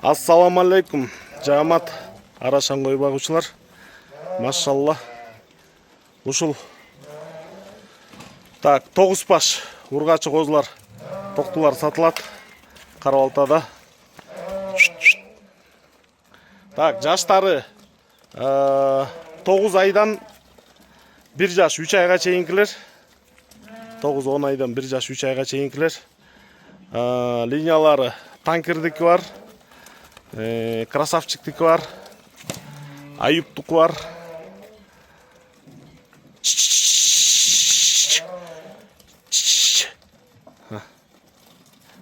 Ассаламу алейкум, жамат арашан кой багучулар. Машалла. Ушул. Так, 9 баш ургачы козулар, токтулар сатылат. Карабалтада. Так, жаштары 9 айдан 1 жаш 3 айга чейинкилер. 9-10 айдан 1 жаш 3 айга чейинкилер. Линиялары танкердики бар, красавчиктики бар, Аюптуку бар.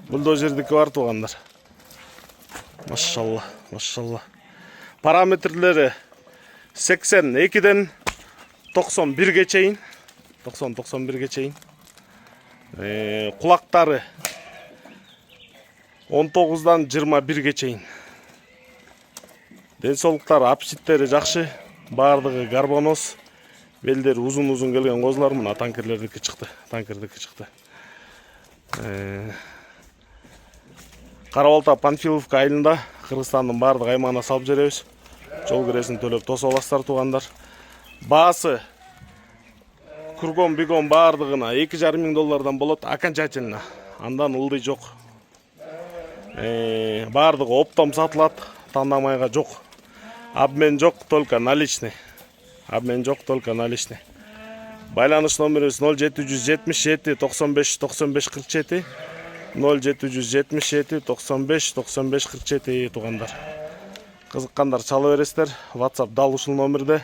Бульдозердики бар тугандар. Машалла, машалла. Параметрлери 82ден 91ге чейин. 90-91ге чейин. Кулактары 19дан 21ге чейин. Денсаулыктары, аппетиттери жакшы. Бардыгы гарбоноз. Белдери узун-узун келген козулар мына танкерлердики чыкты. Танкердики чыкты. Карабалта Панфиловка айылында Кыргызстандын бардык аймагына салып жеребиз. Жол киресин төлөп тосуп аласыздар тугандар. Баасы кургон бигон бардыгына $2,500 болот окончательно. Андан ылдый жок. Бардыгы оптом сатылат, тандамайга жок. Обмен жок, только наличный. Обмен жок, только наличный. Байланыш номерибиз 0777 95 95 47. 0777 95 95 47 тугандар. Кызыккандар чала бересиздер. WhatsApp дал ушул номерде.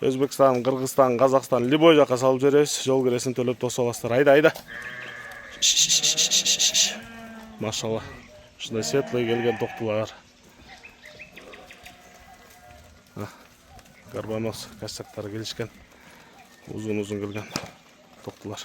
Өзбекстан, Кыргызстан, Казакстан любой жака салып жеребиз. Жол киресин төлөп тосуп аласыздар. Айда. Машалла. Ушундай светлый келген токтулар. Гарбоноз кастактары келишкен. Узун келген токтулар.